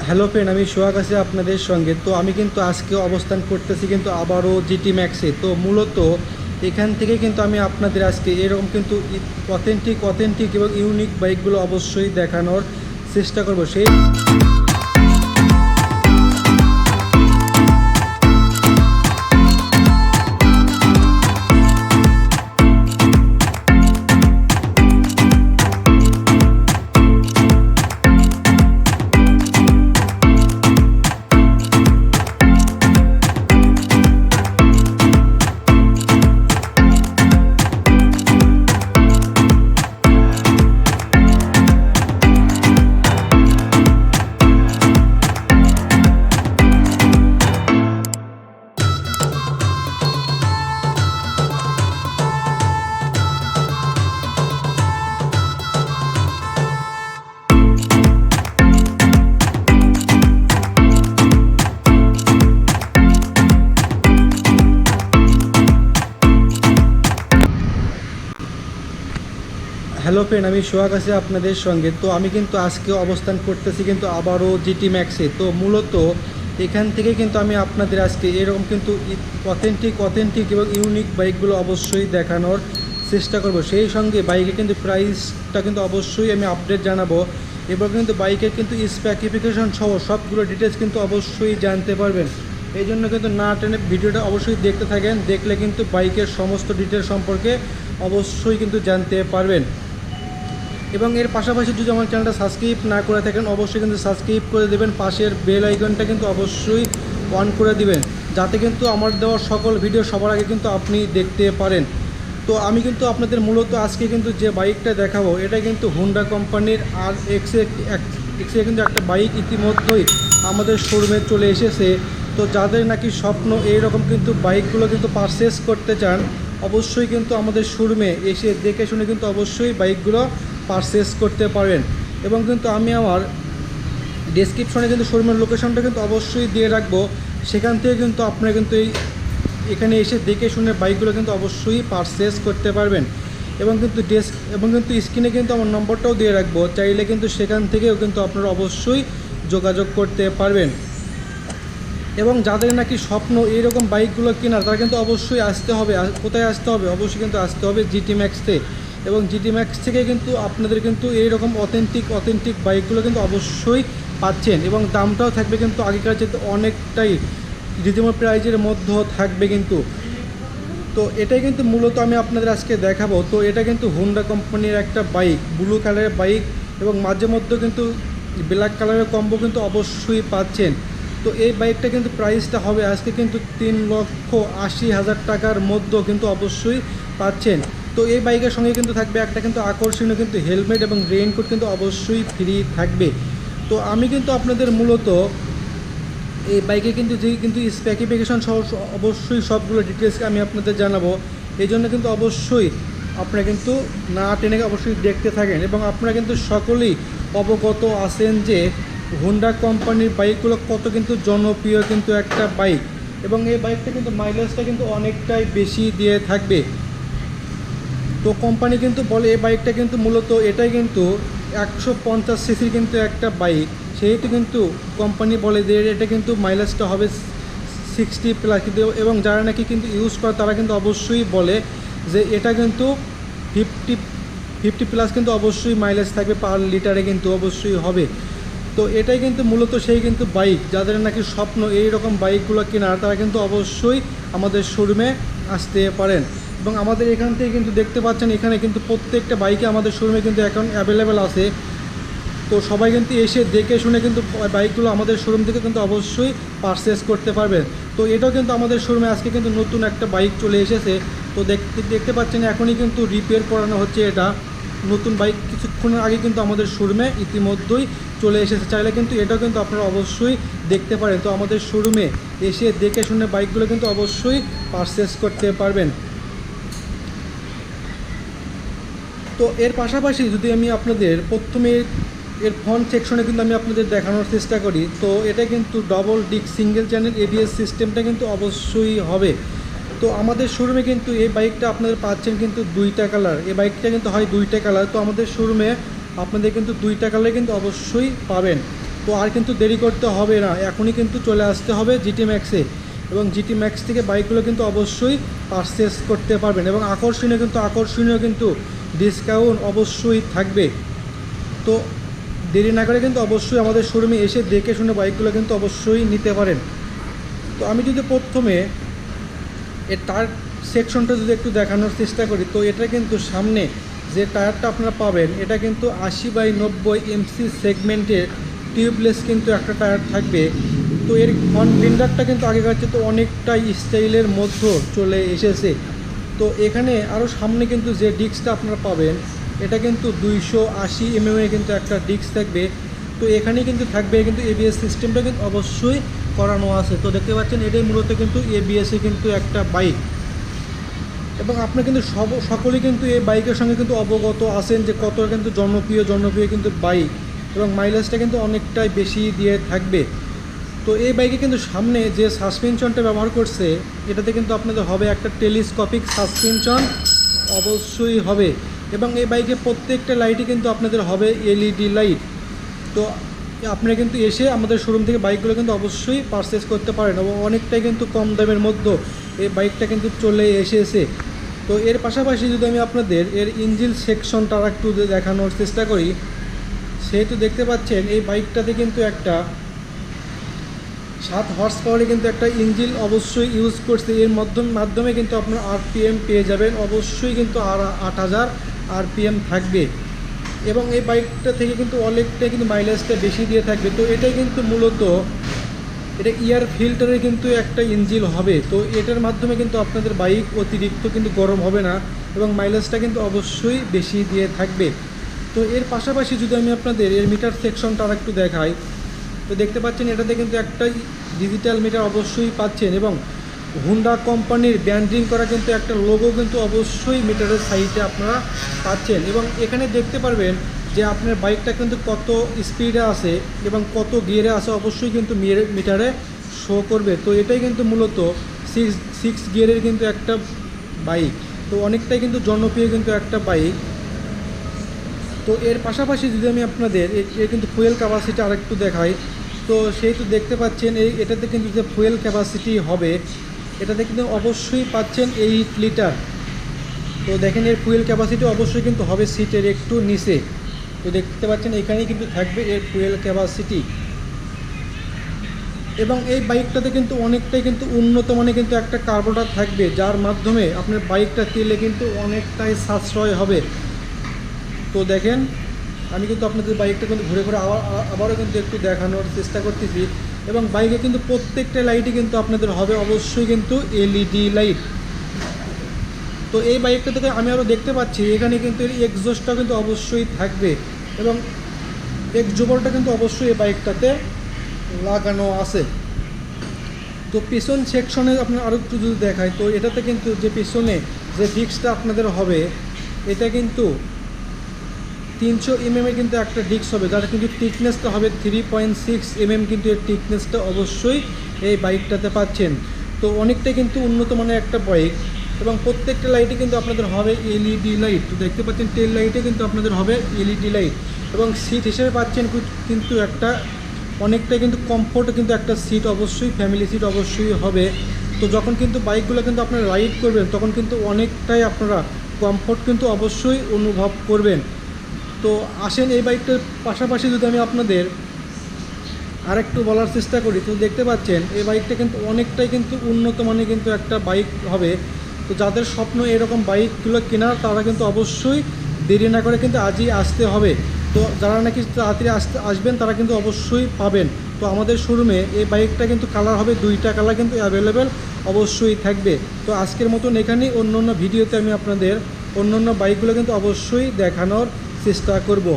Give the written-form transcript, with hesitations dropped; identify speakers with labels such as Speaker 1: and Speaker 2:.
Speaker 1: Hello friend, আমি সোহাগ আছি আপনাদের সঙ্গে। তো আমি কিন্তু আজকে অবস্থান করতেছি কিন্তু আবারও জিটি ম্যাক্সে। তো মূলত এখান থেকে কিন্তু আমি আপনাদের আজকে এরকম কিন্তু অথেন্টিক এবং ইউনিক বাইকগুলো অবশ্যই দেখানোর চেষ্টা করব। সেই হ্যালো ফ্রেন্ড, আমি সোহাগ আছি আপনাদের সঙ্গে। তো আমি কিন্তু আজকে অবস্থান করতেছি কিন্তু আবারও জিটি ম্যাক্সে। তো মূলত এখান থেকে কিন্তু আমি আপনাদের আজকে এরকম কিন্তু অথেন্টিক এবং ইউনিক বাইকগুলো অবশ্যই দেখানোর চেষ্টা করব। সেই সঙ্গে বাইকের কিন্তু প্রাইসটা কিন্তু অবশ্যই আমি আপডেট জানাবো এবং কিন্তু বাইকের কিন্তু স্পেসিফিকেশন সহ সবগুলো ডিটেলস কিন্তু অবশ্যই জানতে পারবেন। এই জন্য কিন্তু না টেনে ভিডিওটা অবশ্যই দেখতে থাকেন, দেখলে কিন্তু বাইকের সমস্ত ডিটেলস সম্পর্কে অবশ্যই কিন্তু জানতে পারবেন। এবং এর পাশাপাশি যদি আমার চ্যানেলটা সাবস্ক্রাইব না করে থাকেন, অবশ্যই কিন্তু সাবস্ক্রাইব করে দেবেন। পাশের বেল আইকনটা কিন্তু অবশ্যই অন করে দিবেন, যাতে কিন্তু আমার দেওয়া সকল ভিডিও সবার আগে কিন্তু আপনি দেখতে পারেন। তো আমি কিন্তু আপনাদের মূলত আজকে কিন্তু যে বাইকটা দেখাবো, এটা কিন্তু হুন্ডা কোম্পানির আর এক্সে কিন্তু একটা বাইক ইতিমধ্যেই আমাদের শোরুমে চলে এসেছে। তো যাদের নাকি স্বপ্ন এইরকম কিন্তু বাইকগুলো কিন্তু পারচেস করতে চান, অবশ্যই কিন্তু আমাদের শোরুমে এসে দেখে শুনে কিন্তু অবশ্যই বাইকগুলো পারচেস করতে পারেন। এবং কিন্তু আমি আমার ডেসক্রিপশনে কিন্তু শোরুমের লোকেশনটা কিন্তু অবশ্যই দিয়ে রাখবো, সেখান থেকে কিন্তু আপনারা কিন্তু এখানে এসে দেখে শুনে বাইকগুলো কিন্তু অবশ্যই পারচেস করতে পারবেন। এবং কিন্তু স্ক্রিনে কিন্তু আমার নম্বরটাও দিয়ে রাখবো, চাইলে কিন্তু সেখান থেকেও কিন্তু আপনারা অবশ্যই যোগাযোগ করতে পারবেন। এবং যাদের নাকি স্বপ্ন এইরকম বাইকগুলো কেনার, তারা কিন্তু অবশ্যই আসতে হবে। কোথায় আসতে হবে? অবশ্যই কিন্তু আসতে হবে জিটি ম্যাক্সতে। এবং জিটি ম্যাক্স থেকে কিন্তু আপনাদের কিন্তু এইরকম অথেন্টিক বাইকগুলো কিন্তু অবশ্যই পাচ্ছেন। এবং দামটাও থাকবে কিন্তু আগেকার চেয়ে অনেকটাই রিজনেবল প্রাইজের মধ্যে থাকবে কিন্তু। তো এটাই কিন্তু মূলত আমি আপনাদের আজকে দেখাবো। তো এটা কিন্তু হুন্ডা কোম্পানির একটা বাইক, ব্লু কালারের বাইক, এবং মাঝে মধ্যে কিন্তু ব্ল্যাক কালারের কম্বো কিন্তু অবশ্যই পাচ্ছেন। তো এই বাইকটা কিন্তু প্রাইসটা হবে আজকে কিন্তু 3,80,000 টাকার মধ্যে কিন্তু অবশ্যই পাচ্ছেন। তো এই বাইকের সঙ্গে কিন্তু থাকবে একটা কিন্তু আকর্ষণীয় কিন্তু হেলমেট এবং রেইনকোট কিন্তু অবশ্যই ফ্রি থাকবে। তো আমি কিন্তু আপনাদের মূলত এই বাইকে কিন্তু স্পেসিফিকেশন সহ অবশ্যই সবগুলো ডিটেলস আমি আপনাদের জানাবো। এই জন্য কিন্তু অবশ্যই আপনারা কিন্তু না টেনে অবশ্যই দেখতে থাকেন। এবং আপনারা কিন্তু সকলেই অবগত আছেন যে হুন্ডা কোম্পানির বাইকগুলো কত কিন্তু জনপ্রিয় কিন্তু একটা বাইক, এবং এই বাইকটা কিন্তু মাইলেজটা কিন্তু অনেকটাই বেশি দিয়ে থাকবে। তো কোম্পানি কিন্তু বলে এই বাইকটা কিন্তু মূলত এটাই কিন্তু 150 সিসির কিন্তু একটা বাইক, সেহেতু কিন্তু কোম্পানি বলে যে এটা কিন্তু মাইলেজটা হবে 60+। কিন্তু এবং যারা নাকি কিন্তু ইউজ করে তারা কিন্তু অবশ্যই বলে যে এটা কিন্তু 50+ কিন্তু অবশ্যই মাইলেজ থাকবে পার লিটারে কিন্তু অবশ্যই হবে। তো এটাই কিন্তু মূলত সেই কিন্তু বাইক, যাদের নাকি স্বপ্ন এই রকম বাইকগুলো কেনার, তারা কিন্তু অবশ্যই আমাদের শোরুমে আসতে পারেন। এবং আমাদের এখান থেকে কিন্তু দেখতে পাচ্ছেন, এখানে কিন্তু প্রত্যেকটা বাইকে আমাদের শোরুমে কিন্তু এখন অ্যাভেলেবেল আছে। তো সবাই কিন্তু এসে দেখে শুনে কিন্তু বাইকগুলো আমাদের শোরুম থেকে কিন্তু অবশ্যই পারচেস করতে পারবেন। তো এটাও কিন্তু আমাদের শোরুমে আজকে কিন্তু নতুন একটা বাইক চলে এসেছে। তো দেখতে পাচ্ছেন এখনই কিন্তু রিপেয়ার করানো হচ্ছে। এটা নতুন বাইক কিছুক্ষণ আগে কিন্তু আমাদের শোরুমে ইতিমধ্যেই চলে এসেছে। চাইলে কিন্তু এটাও কিন্তু আপনারা অবশ্যই দেখতে পারেন। তো আমাদের শোরুমে এসে দেখে শুনে বাইকগুলো কিন্তু অবশ্যই পারচেস করতে পারবেন। তো এর পাশাপাশি যদি আমি আপনাদের প্রথমে এর ফ্রন্ট সেকশনে কিন্তু আমি আপনাদের দেখানোর চেষ্টা করি, তো এটা কিন্তু double disc single channel ABS সিস্টেমটা কিন্তু অবশ্যই হবে। তো আমাদের শোরুমে কিন্তু এই বাইকটা আপনাদের পাচ্ছেন কিন্তু দুইটা কালার। এই বাইকটা কিন্তু হয় দুইটা কালার। তো আমাদের শোরুমে আপনাদের কিন্তু দুইটা কালার কিন্তু অবশ্যই পাবেন। তো আর কিন্তু দেরি করতে হবে না, এখনই কিন্তু চলে আসতে হবে জিটি ম্যাক্সে, এবং জিটি ম্যাক্স থেকে বাইকগুলো কিন্তু অবশ্যই পারচেস করতে পারবেন, এবং আকর্ষণীয় কিন্তু ডিসকাউন্ট অবশ্যই থাকবে। তো দেরি না করে কিন্তু অবশ্যই আমাদের শোরুমে এসে দেখে শুনে বাইকগুলো কিন্তু অবশ্যই নিতে পারেন। তো আমি যদি প্রথমে এর টায়ার সেকশনটা যদি একটু দেখানোর চেষ্টা করি, তো এটা কিন্তু সামনে যে টায়ারটা আপনারা পাবেন এটা কিন্তু 80/90 এমসি সেগমেন্টের টিউবলেস কিন্তু একটা টায়ার থাকবে। তো এর ফ্রন্ট ফেন্ডারটা কিন্তু আগেকার চেয়ে তো অনেকটাই স্টাইলের মধ্যে চলে এসেছে। তো এখানে আরও সামনে কিন্তু যে ডিস্কটা আপনারা পাবেন এটা কিন্তু 280 mm এর কিন্তু একটা ডিস্ক থাকবে। তো এখানে কিন্তু থাকবে কিন্তু এবিএস সিস্টেমটা কিন্তু অবশ্যই করানো আছে। তো দেখতে পাচ্ছেন এটাই মূলত কিন্তু এবিএসে কিন্তু একটা বাইক, এবং আপনি কিন্তু সকলেই কিন্তু এই বাইকের সঙ্গে কিন্তু অবগত আছেন যে কত কিন্তু জনপ্রিয় কিন্তু বাইক, এবং মাইলেজটা কিন্তু অনেকটাই বেশি দিয়ে থাকবে। তো এই বাইকে কিন্তু সামনে যে সাসপেনশনটা ব্যবহার করছে এটাতে কিন্তু আপনাদের হবে একটা টেলিস্কোপিক সাসপেনশন অবশ্যই হবে, এবং এই বাইকে প্রত্যেকটা লাইটই কিন্তু আপনাদের হবে এলইডি লাইট। তো আপনারা কিন্তু এসে আমাদের শোরুম থেকে বাইকগুলো কিন্তু অবশ্যই পারচেস করতে পারেন, এবং অনেকটাই কিন্তু কম দামের মধ্যে এই বাইকটা কিন্তু চলে এসেছে। তো এর পাশাপাশি যদি আমি আপনাদের এর ইঞ্জিন সেকশনটা একটু দেখানোর চেষ্টা করি, সেহেতু দেখতে পাচ্ছেন এই বাইকটাতে কিন্তু একটা 7 হর্স পাওয়ারে কিন্তু একটা ইঞ্জিন অবশ্যই ইউজ করছে। এর মাধ্যমে কিন্তু আপনার আরপিএম পেয়ে যাবেন অবশ্যই কিন্তু 8000 আরপিএম থাকবে, এবং এই বাইকটা থেকে কিন্তু অনেকটাই কিন্তু মাইলেজটা বেশি দিয়ে থাকবে। তো এটাই কিন্তু মূলত এটা এয়ার ফিল্টারের কিন্তু একটা ইঞ্জিন হবে। তো এটার মাধ্যমে কিন্তু আপনাদের বাইক অতিরিক্ত কিন্তু গরম হবে না, এবং মাইলেজটা কিন্তু অবশ্যই বেশি দিয়ে থাকবে। তো এর পাশাপাশি যদি আমি আপনাদের এর মিটার সেকশনটা আর একটু দেখাই, তো দেখতে পাচ্ছেন এটাতে কিন্তু একটা ডিজিটাল মিটার অবশ্যই পাচ্ছেন, এবং হুন্ডা কোম্পানির ব্র্যান্ডিং করা কিন্তু একটা লোগো কিন্তু অবশ্যই মিটারের সাইডে আপনারা পাচ্ছেন, এবং এখানে দেখতে পারবেন যে আপনার বাইকটা কিন্তু কত স্পিডে আছে এবং কত গিয়ারে আছে অবশ্যই কিন্তু মিটারে শো করবে। তো এটাই কিন্তু মূলত সিক্স গিয়ারের কিন্তু একটা বাইক, তো অনেকটাই কিন্তু জনপ্রিয় কিন্তু একটা বাইক। তো এর পাশাপাশি যদি আমি আপনাদের এর কিন্তু ফুয়েল ক্যাপাসিটি আরেকটু দেখাই, তো সেই তো দেখতে পাচ্ছেন এটাতে কিন্তু যে ফুয়েল ক্যাপাসিটি হবে এটাতে কিন্তু অবশ্যই পাচ্ছেন 8 লিটার। তো দেখেন এর ফুয়েল ক্যাপাসিটি অবশ্যই কিন্তু হবে সিটের একটু নিচে। তো দেখতে পাচ্ছেন এখানেই কিন্তু থাকবে এর ফুয়েল ক্যাপাসিটি, এবং এই বাইকটাতে কিন্তু অনেকটাই কিন্তু উন্নত মানের কিন্তু একটা কার্বোরেটর থাকবে, যার মাধ্যমে আপনার বাইকটা তেলে কিন্তু অনেকটাই সাশ্রয় হবে। তো দেখেন আমি কিন্তু আপনাদের বাইকটা কিন্তু ঘুরে ঘুরে আবারও কিন্তু একটু দেখানোর চেষ্টা করতেছি, এবং বাইকে কিন্তু প্রত্যেকটা লাইটই কিন্তু আপনাদের হবে অবশ্যই কিন্তু এলইডি লাইট। তো এই বাইকটা থেকে আমি আরও দেখতে পাচ্ছি এখানে কিন্তু এর এক্সজস্টটা কিন্তু অবশ্যই থাকবে, এবং এক্সজোবলটা কিন্তু অবশ্যই এই বাইকটাতে লাগানো আছে। তো পিছন সেকশনে আপনার আরও একটু যদি দেখায়, তো এটাতে কিন্তু যে পিছনে যে ডিস্কটা আপনাদের হবে এটা কিন্তু 300 mm এর কিন্তু একটা ডিস্ক হবে, যার কিন্তু থিকনেসটা হবে 3.6 mm কিন্তু এর থিকনেসটা অবশ্যই এই বাইকটাতে পাচ্ছেন। তো অনেকটাই কিন্তু উন্নত মানের একটা বাইক, এবং প্রত্যেকটা লাইটে কিন্তু আপনাদের হবে এলইডি লাইট। তো দেখতে পাচ্ছেন টেল লাইটে কিন্তু আপনাদের হবে এলইডি লাইট, এবং সিট হিসেবে পাচ্ছেন কিন্তু একটা অনেকটাই কিন্তু কমফোর্ট কিন্তু একটা সিট অবশ্যই ফ্যামিলি সিট অবশ্যই হবে। তো যখন কিন্তু বাইকগুলো কিন্তু আপনারা রাইড করবেন তখন কিন্তু অনেকটাই আপনারা কমফোর্ট কিন্তু অবশ্যই অনুভব করবেন। তো আসেন এই বাইকটার পাশাপাশি যদি আমি আপনাদের আরেকটু বলার চেষ্টা করি, তো দেখতে পাচ্ছেন এই বাইকটা কিন্তু অনেকটাই কিন্তু উন্নত মানের কিন্তু একটা বাইক হবে। তো যাদের স্বপ্ন এরকম বাইকগুলো কেনার তারা কিন্তু অবশ্যই দেরি না করে কিন্তু আজই আসতে হবে। তো যারা নাকি তাড়াতাড়ি আসবেন তারা কিন্তু অবশ্যই পাবেন। তো আমাদের শোরুমে এই বাইকটা কিন্তু কালার হবে 2টা কালার কিন্তু অ্যাভেলেবেল অবশ্যই থাকবে। তো আজকের মতন এখানেই, অন্য ভিডিওতে আমি আপনাদের অন্য বাইকগুলো কিন্তু অবশ্যই দেখানোর চেষ্টা করব।